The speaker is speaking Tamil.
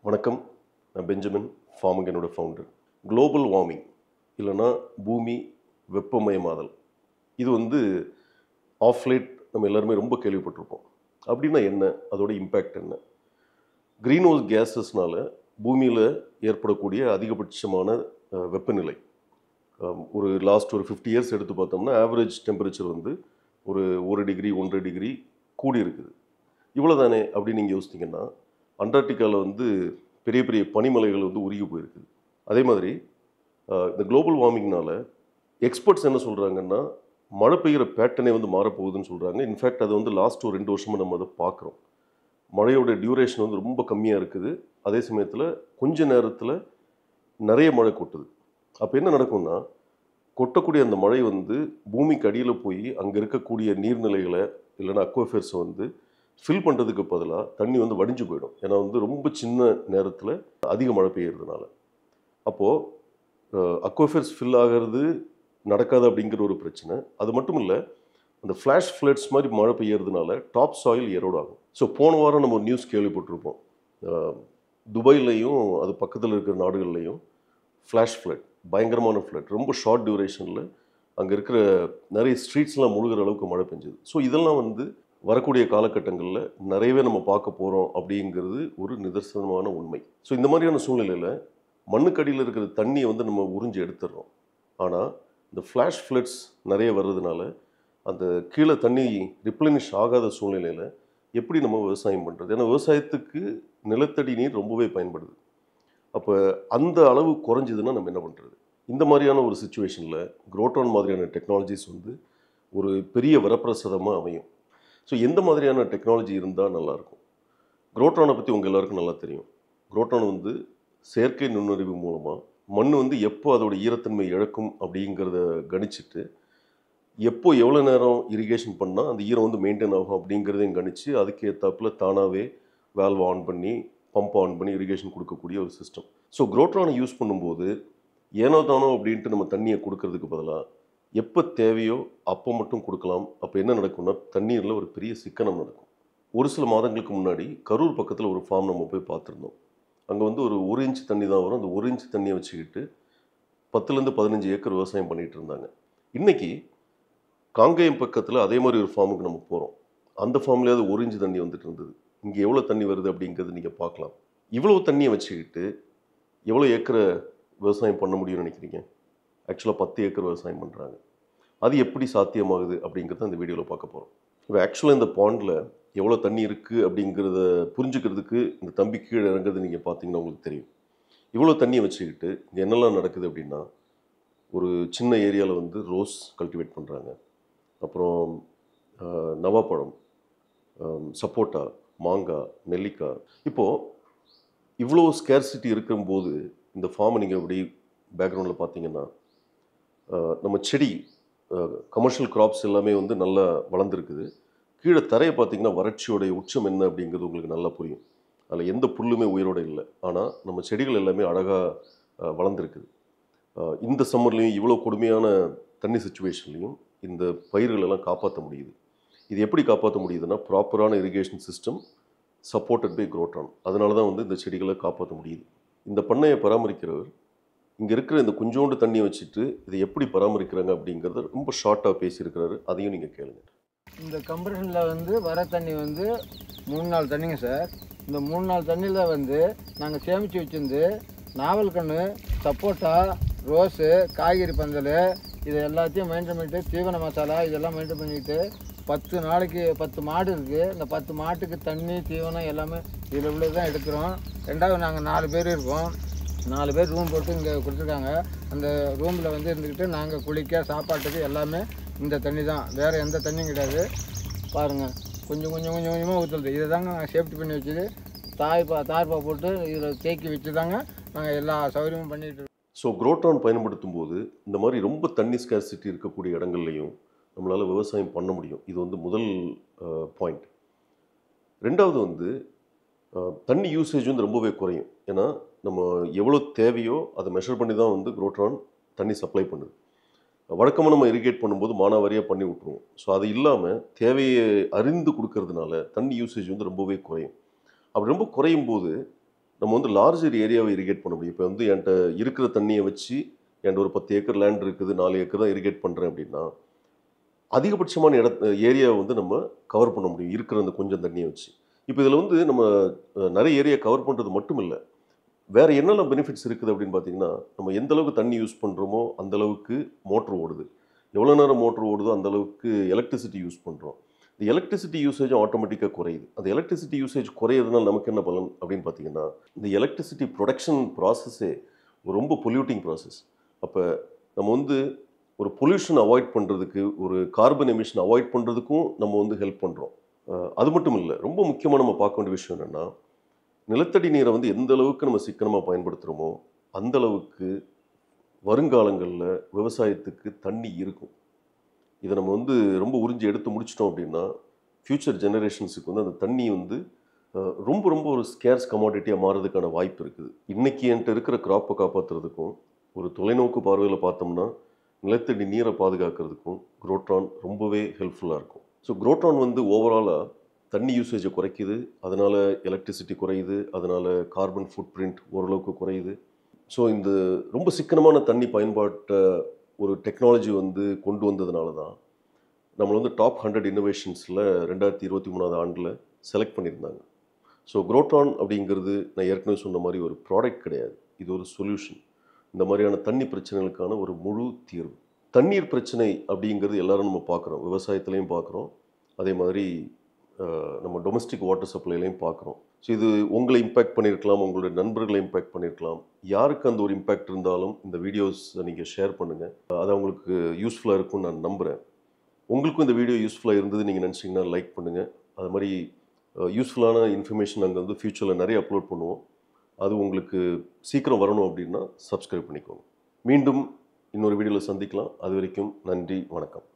வணக்கம். நான் பெஞ்சமின் ஃபார்மிங்கனோட ஃபவுண்டர். குளோபல் வார்மிங் இல்லைன்னா பூமி வெப்பமயமாதல் இது ஆஃப் லேட் நம்ம எல்லாருமே ரொம்ப கேள்விப்பட்டிருப்போம். அப்படின்னா என்ன? அதோட இம்பேக்ட் என்ன? க்ரீன் ஹவுஸ் கேஸஸ்னால பூமியில் ஏற்படக்கூடிய அதிகபட்சமான வெப்பநிலை ஒரு லாஸ்ட் ஒரு 50 இயர்ஸ் எடுத்து பார்த்தோம்னா ஆவரேஜ் டெம்பரேச்சர் ஒரு 1 டிகிரி 1.5 டிகிரி கூடி இருக்குது. இவ்வளோ தானே அப்படின்னு நீங்கள் யோசித்தீங்கன்னா, அண்டார்டிகாவில் பெரிய பெரிய பனிமலைகள் உருகி போயிருக்குது. அதே மாதிரி இந்த குளோபல் வார்மிங்னால எக்ஸ்பர்ட்ஸ் என்ன சொல்கிறாங்கன்னா, மழை பெய்கிற பேட்டர்னே மாறப்போகுதுன்னு சொல்கிறாங்க. இன்ஃபேக்ட் அது லாஸ்ட் ஒரு 2 வருஷமாக நம்ம அதை பார்க்குறோம். மழையோட டியூரேஷன் ரொம்ப கம்மியாக இருக்குது. அதே சமயத்தில் கொஞ்ச நேரத்தில் நிறைய மழை கொட்டுது. அப்போ என்ன நடக்கும்னா, கொட்டக்கூடிய அந்த மழை பூமிக்கு அடியில் போய் அங்கே இருக்கக்கூடிய நீர்நிலைகளை இல்லைன்னா அக்வாஃபர்ஸை ஃபில் பண்ணுறதுக்கு பதிலாக தண்ணி வடிஞ்சு போயிடும். ஏன்னா ரொம்ப சின்ன நேரத்தில் அதிக மழை பெய்யறதுனால. அப்போது அக்வாஃபர்ஸ் ஃபில் ஆகிறது நடக்காது அப்படிங்கிற ஒரு பிரச்சனை. அது மட்டும் இல்லை, அந்த ஃப்ளாஷ் ஃப்ளட்ஸ் மாதிரி மழை பெய்யறதுனால டாப் சாயில் எரோட் ஆகும். ஸோ போன வாரம் நம்ம ஒரு நியூஸ் கேள்விப்பட்டிருப்போம். துபாயிலையும் அது பக்கத்தில் இருக்கிற நாடுகள்லையும் ஃப்ளாஷ் ஃப்ளட், பயங்கரமான ஃப்ளட், ரொம்ப ஷார்ட் டியூரேஷனில் அங்கே இருக்கிற நிறைய ஸ்ட்ரீட்ஸ்லாம் முழுகிற அளவுக்கு மழை பெஞ்சுது. ஸோ இதெல்லாம் வரக்கூடிய காலகட்டங்களில் நிறையவே நம்ம பார்க்க போகிறோம் அப்படிங்கிறது ஒரு நிதர்சனமான உண்மை. ஸோ இந்த மாதிரியான சூழ்நிலையில் மண்ணுக்கடியில் இருக்கிற தண்ணியை நம்ம உறிஞ்சி எடுத்துடுறோம். ஆனால் இந்த ஃப்ளாஷ் ஃப்ளட்ஸ் நிறைய வர்றதுனால அந்த கீழே தண்ணி ரிப்ளனிஷ் ஆகாத சூழ்நிலையில் எப்படி நம்ம விவசாயம் பண்ணுறது? ஏன்னா விவசாயத்துக்கு நிலத்தடி நீர் ரொம்பவே பயன்படுது. அப்போ அந்த அளவு குறைஞ்சிதுன்னா நம்ம என்ன பண்ணுறது? இந்த மாதிரியான ஒரு சுச்சுவேஷனில் குரோட்ரான் மாதிரியான டெக்னாலஜிஸ் ஒரு பெரிய வரப்பிரசாதமாக அமையும். ஸோ எந்த மாதிரியான டெக்னாலஜி இருந்தால் நல்லாயிருக்கும்? குரோட்ரானை பற்றி உங்கள் எல்லாருக்கும் நல்லா தெரியும். குரோட்ரான் செயற்கை நுண்ணறிவு மூலமாக மண் எப்போ அதோட ஈரத்தன்மை இழக்கும் அப்படிங்கிறத கணிச்சிட்டு, எப்போ எவ்வளோ நேரம் இரிகேஷன் பண்ணால் அந்த ஈரம் மெயின்டைன் ஆகும் அப்படிங்கிறதையும் கணித்து, அதுக்கு ஏற்றாப்பில் தானாகவே வேல்வ் ஆன் பண்ணி பம்ப் ஆன் பண்ணி இரிகேஷன் கொடுக்கக்கூடிய ஒரு சிஸ்டம். ஸோ குரோட்ரானை யூஸ் பண்ணும்போது ஏனோ தானோ அப்படின்ட்டு நம்ம தண்ணியை கொடுக்கறதுக்கு பதிலாக எப்போ தேவையோ அப்போ மட்டும் கொடுக்கலாம். அப்போ என்ன நடக்கும்னா, தண்ணீரில் ஒரு பெரிய சிக்கனம் நடக்கும். ஒரு சில மாதங்களுக்கு முன்னாடி கரூர் பக்கத்தில் ஒரு ஃபார்ம் நம்ம போய் பார்த்துருந்தோம். அங்கே ஒரு 1 இன்ச் தண்ணி தான் வரும். அந்த 1 இன்ச் தண்ணியை வச்சுக்கிட்டு 10லேருந்து 15 ஏக்கர் விவசாயம் பண்ணிகிட்டு இருந்தாங்க. இன்றைக்கி காங்கேயம் பக்கத்தில் அதே மாதிரி ஒரு ஃபார்முக்கு நம்ம போகிறோம். அந்த ஃபார்ம்லேயாவது 1 இன்ச் தண்ணி இருந்தது. இங்கே எவ்வளோ தண்ணி வருது அப்படிங்கிறது நீங்கள் பார்க்கலாம். இவ்வளோ தண்ணியை வச்சுக்கிட்டு எவ்வளோ ஏக்கரை விவசாயம் பண்ண முடியும்னு நினைக்கிறீங்க? ஆக்சுவலாக 10 ஏக்கர் விவசாயம் பண்ணுறாங்க. அது எப்படி சாத்தியமாகுது அப்படிங்கிறத இந்த வீடியோவில் பார்க்க போகிறோம். இப்போ ஆக்சுவலாக இந்த பாண்டில் எவ்வளோ தண்ணி இருக்குது அப்படிங்கிறத புரிஞ்சுக்கிறதுக்கு இந்த தம்பி கீழே இறங்குறது நீங்கள் பார்த்தீங்கன்னா உங்களுக்கு தெரியும். இவ்வளோ தண்ணியை வச்சுக்கிட்டு இங்கே என்னெல்லாம் நடக்குது அப்படின்னா, ஒரு சின்ன ஏரியாவில் ரோஸ் கல்டிவேட் பண்ணுறாங்க. அப்புறம் நவாப்பழம், சப்போட்டா, மாங்காய், நெல்லிக்காய். இப்போது இவ்வளோ ஸ்கேர்சிட்டி இருக்கும்போது இந்த ஃபார்மை நீங்கள் எப்படி பேக்ரவுண்டில் பார்த்தீங்கன்னா, நம்ம செடி கமர்ஷியல் கிராப்ஸ் எல்லாமே நல்லா வளர்ந்துருக்குது. கீழே தரையை பார்த்தீங்கன்னா வறட்சியோடைய உச்சம் என்ன அப்படிங்கிறது உங்களுக்கு நல்லா புரியும். அதில் எந்த புல்லுமே உயிரோடு இல்லை. ஆனால் நம்ம செடிகள் எல்லாமே அழகாக வளர்ந்துருக்குது. இந்த சம்மர்லேயும் இவ்வளோ கொடுமையான தண்ணி சுச்சுவேஷன்லேயும் இந்த பயிர்களெல்லாம் காப்பாற்ற முடியுது. இது எப்படி காப்பாற்ற முடியுதுன்னா, ப்ராப்பரான இரிகேஷன் சிஸ்டம் சப்போர்ட்டட் பை குரோட்ரான். அதனால தான் இந்த செடிகளை காப்பாற்ற முடியுது. இந்த பண்ணையை பராமரிக்கிறவர் இங்கே இருக்கிற இந்த கொஞ்சோண்டு தண்ணியை வச்சுட்டு இதை எப்படி பராமரிக்கிறாங்க அப்படிங்கிறத ரொம்ப ஷார்ட்டாக பேசியிருக்கிறாரு. அதையும் நீங்கள் கேளுங்க. இந்த கம்ப்ரெஷனில் வர தண்ணி 3 நாள் தண்ணிங்க சார். இந்த 3 நாள் தண்ணியில் நாங்கள் சேமித்து வச்சுருந்து நாவல் கன்று, சப்போட்டா, ரோஸு, காய்கறி பந்தல் இது எல்லாத்தையும் மெயின்டைன் பண்ணிட்டு, தீவன மசாலா இதெல்லாம் மெயின்டைன் பண்ணிக்கிட்டு 10 நாளைக்கு 10 மாடு இருக்குது. இந்த 10 மாட்டுக்கு தண்ணி, தீவனம் எல்லாமே இதில் உள்ளது தான் எடுக்கிறோம். ரெண்டாவது நாங்கள் 4 பேர் இருக்கோம். 4 பேர் ரூம் போட்டு இங்கே கொடுத்துருக்காங்க. அந்த ரூமில் இருந்துக்கிட்டு நாங்கள் குளிக்க, சாப்பாட்டுக்கு எல்லாமே இந்த தண்ணி தான், வேறு எந்த தண்ணியும் கிடையாது. பாருங்கள், கொஞ்சமாக ஊற்றுறது. இதை தாங்க நாங்கள் சேஃப்டி பண்ணி வச்சுது தார்ப்பா போட்டு இதில் தேக்கி வச்சு தாங்க நாங்கள் எல்லா சௌகரியமும் பண்ணிகிட்டு இருக்கோம். ஸோ குரோட்ரான் பயன்படுத்தும் போது இந்த மாதிரி ரொம்ப தண்ணி ஸ்கேர்சிட்டி இருக்கக்கூடிய இடங்கள்லையும் நம்மளால் விவசாயம் பண்ண முடியும். இது முதல் பாயிண்ட். ரெண்டாவது தண்ணி யூசேஜ் ரொம்பவே குறையும். ஏன்னா நம்ம எவ்வளோ தேவையோ அதை மெஷர் பண்ணி தான் குரோட்ரான் தண்ணி சப்ளை பண்ணுது. வழக்கமாக நம்ம இரிகேட் பண்ணும்போது மானாவாரியாக பண்ணி விட்ருவோம். ஸோ அது இல்லாமல் தேவையை அறிந்து கொடுக்கறதுனால தண்ணி யூசேஜ் ரொம்பவே குறையும். அப்படி ரொம்ப குறையும் போது நம்ம வந்து லார்ஜர் ஏரியாவை இரிகேட் பண்ண முடியும். இப்போ வந்து என்கிட்ட இருக்கிற தண்ணியை வச்சு என்கிட்ட ஒரு 10 ஏக்கர் லேண்ட் இருக்குது, 4 ஏக்கர் தான் இரிகேட் பண்ணுறேன் அப்படின்னா, அதிகபட்சமான ஏரியாவை வந்து நம்ம கவர் பண்ண முடியும் இருக்கிற அந்த கொஞ்சம் தண்ணியை வச்சு. இப்போ இதில் வந்து நம்ம நிறைய ஏரியா கவர் பண்ணுறது மட்டும் இல்லை, வேறு என்னெல்லாம் பெனிஃபிட்ஸ் இருக்குது அப்படின்னு பார்த்தீங்கன்னா, நம்ம எந்த அளவுக்கு தண்ணி யூஸ் பண்ணுறோமோ அந்த அளவுக்கு மோட்ரு ஓடுது. எவ்வளோ நேரம் மோட்ரு ஓடுதோ அந்த அளவுக்கு எலக்ட்ரிசிட்டி யூஸ் பண்ணுறோம். இந்த எலக்ட்ரிசிட்டி யூசேஜும் ஆட்டோமேட்டிக்காக குறையுது. அந்த எலக்ட்ரிசிட்டி யூசேஜ் குறையிறதுனால நமக்கு என்ன பலன் அப்படின்னு பார்த்தீங்கன்னா, இந்த எலக்ட்ரிசிட்டி ப்ரொடக்ஷன் ப்ராசஸே ரொம்ப பொல்யூட்டிங் ப்ராசஸ். அப்போ நம்ம வந்து ஒரு பொல்யூஷன் அவாய்ட் பண்ணுறதுக்கு, ஒரு கார்பன் எமிஷன் அவாய்ட் பண்ணுறதுக்கும் நம்ம வந்து ஹெல்ப் பண்ணுறோம். அது மட்டும் இல்லை, ரொம்ப முக்கியமாக நம்ம பார்க்க வேண்டிய விஷயம் என்னென்னா, நிலத்தடி நீரை வந்து எந்த அளவுக்கு நம்ம சிக்கனமாக பயன்படுத்துகிறோமோ அந்த அளவுக்கு வருங்காலங்களில் விவசாயத்துக்கு தண்ணி இருக்கும். இதை நம்ம வந்து ரொம்ப உறிஞ்சி எடுத்து முடிச்சிட்டோம் அப்படின்னா, ஃப்யூச்சர் ஜெனரேஷன்ஸுக்கு வந்து அந்த தண்ணி வந்து ரொம்ப ரொம்ப ஒரு ஸ்கேர்ஸ் கமாடிட்டியாக மாறுறதுக்கான வாய்ப்பு இருக்குது. இன்றைக்கி என்கிட்ட இருக்கிற கிராப்பை காப்பாற்றுறதுக்கும், ஒரு தொலைநோக்கு பார்வையில் பார்த்தோம்னா நிலத்தடி நீரை பாதுகாக்கிறதுக்கும் குரோட்ரான் ரொம்பவே ஹெல்ப்ஃபுல்லாக இருக்கும். ஸோ குரோட்ரான் வந்து ஓவராலாக தண்ணி யூசேஜை குறைக்குது, அதனால் எலக்ட்ரிசிட்டி குறையுது, அதனால் கார்பன் ஃபுட் பிரிண்ட் ஓரளவுக்கு குறையுது. ஸோ இந்த ரொம்ப சிக்கனமான தண்ணி பயன்பாட்டை ஒரு டெக்னாலஜி வந்து கொண்டு வந்ததுனால தான் நம்மளை வந்து டாப் 100 இன்னோவேஷன்ஸில் 2023 ஆண்டில் செலக்ட் பண்ணியிருந்தாங்க. ஸோ குரோட்ரான் அப்படிங்கிறது நான் ஏற்கனவே சொன்ன மாதிரி ஒரு ப்ராடக்ட் கிடையாது, இது ஒரு சொல்யூஷன். இந்த மாதிரியான தண்ணி பிரச்சனைகளுக்கான ஒரு முழு தீர்வு. தண்ணீர் பிரச்சனை அப்படிங்கிறது எல்லாரும் நம்ம பார்க்குறோம், விவசாயத்துலேயும் பார்க்குறோம், அதே மாதிரி நம்ம டொமஸ்டிக் வாட்டர் சப்ளைலையும் பார்க்குறோம். ஸோ இது உங்களை இம்பேக்ட் பண்ணியிருக்கலாம், உங்களுடைய நண்பர்களை இம்பேக்ட் பண்ணியிருக்கலாம். யாருக்கு அந்த ஒரு இம்பேக்ட் இருந்தாலும் இந்த வீடியோஸ் நீங்கள் ஷேர் பண்ணுங்கள், அது அவங்களுக்கு யூஸ்ஃபுல்லாக இருக்கும்னு நான் நம்புகிறேன். உங்களுக்கும் இந்த வீடியோ யூஸ்ஃபுல்லாக இருந்தது நீங்கள் நினச்சிங்கன்னா லைக் பண்ணுங்கள். அது மாதிரி யூஸ்ஃபுல்லான இன்ஃபர்மேஷன் நாங்கள் வந்து ஃப்யூச்சரில் நிறைய அப்லோட் பண்ணுவோம். அது உங்களுக்கு சீக்கிரம் வரணும் அப்படின்னா சப்ஸ்கிரைப் பண்ணிக்கோங்க. மீண்டும் இன்னொரு வீடியோவில் சந்திக்கலாம். அது வரைக்கும் நன்றி, வணக்கம்.